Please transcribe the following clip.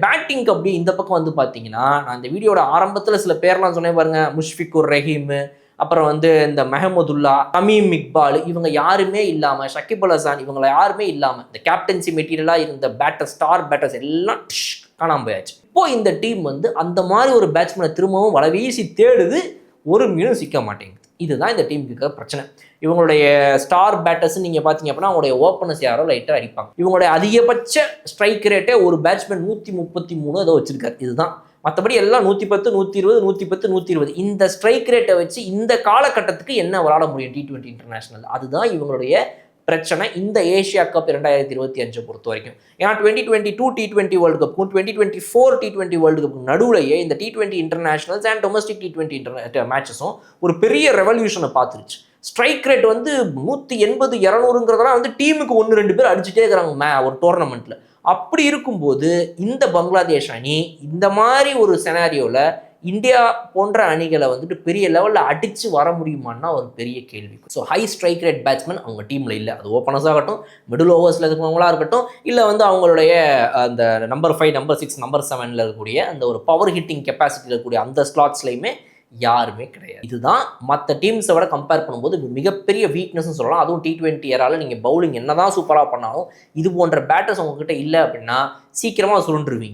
பேட்டிங்க்கு அப்படி இந்த பக்கம் வந்து பார்த்தீங்கன்னா, நான் இந்த வீடியோட ஆரம்பத்தில் சில பேர்லாம் சொன்னேன் பாருங்க, முஷ்ஃபிகுர் ரஹீம், அப்புறம் வந்து இந்த மெஹமுதுல்லா, தமீம் இக்பால், இவங்க யாருமே இல்லாம, ஷகிப் அல் ஹசான் இவங்க யாருமே இல்லாம இந்த கேப்டன்சி மெட்டீரியலா இருந்த பேட்டர், ஸ்டார் பேட்டர்ஸ் எல்லாம் காணாம போயாச்சு. இப்போ இந்த டீம் வந்து அந்த மாதிரி ஒரு பேட்ஸ்மேனை திரும்பவும் வலை வீசி தேடுது, ஒரு மீனும் சிக்க மாட்டேங்குது. இதுதான் இந்த டீமுக்கு இருக்கிற பிரச்சனை. இவங்களுடைய ஸ்டார் பேட்டர்ஸ் நீங்கள் பார்த்தீங்க அப்படின்னா அவங்களுடைய ஓப்பனர்ஸ் யாரோ லைட்டாக அடிப்பாங்க. இவங்களுடைய அதிகபட்ச ஸ்ட்ரைக் ரேட்டே ஒரு பேட்ஸ்மேன் 133 ஏதோ வச்சிருக்காரு. இதுதான். மற்றபடி எல்லாம் 110, 120, 110, 120 இந்த ஸ்ட்ரைக் ரேட்டை வச்சு இந்த காலகட்டத்துக்கு என்ன விளாட முடியும் T20 இன்டர்நேஷனல்? அதுதான் இவங்களுடைய பிரச்சனை இந்த ஏஷியா கப் 2025 பொறுத்த வரைக்கும். ஏன்னா 2022 T20 வேர்ல்டு கப்புக்கும் 2024 T20 வேர்ல்டு கப்புக்கும் நடுவுலையே இந்த T20 internationals and domestic T20 மேட்சஸும் ஒரு பெரிய ரெவல்யூஷனை பார்த்துருச்சு. ஸ்ட்ரைக் ரேட் வந்து 180, 200ங்கிறதெல்லாம் வந்து டீமுக்கு 1-2 பேர் அடிச்சுட்டே இருக்கிறாங்க ஒரு டோர்னமெண்ட்டில். அப்படி இருக்கும்போது இந்த பங்களாதேஷ் அணி இந்த மாதிரி ஒரு செனாரியோவில் இந்தியா போன்ற அணிகளை வந்துட்டு பெரிய லெவலில் அடித்து வர முடியுமான்னா ஒரு பெரிய கேள்வி. So high strike rate batsman அவங்க டீமில் இல்லை. அது ஓப்பனர்ஸ் ஆகட்டும், மிடில் ஓவர்ஸில் இருக்கிறவங்களா இருக்கட்டும், இல்லை வந்து அவங்களுடைய அந்த நம்பர் 5, நம்பர் 6, நம்பர் 7ல் இருக்கக்கூடிய அந்த ஒரு பவர் ஹிட்டிங் கெப்பாசிட்டியில் இருக்கக்கூடிய அந்த ஸ்லாட்ஸ்லையுமே யாருமே கிடையாது. இதுதான் மற்ற டீம்ஸை விட கம்பேர் பண்ணும்போது மிகப்பெரிய வீக்னஸ்ன்னு சொல்லலாம். அதுவும் T20 ஏரால நீங்கள் பவுலிங் என்னதான் சூப்பராக பண்ணாலும் இது போன்ற பேட்டர்ஸ் உங்ககிட்ட இல்லை அப்படின்னா சீக்கிரமாக சுருண்டுருவீங்க.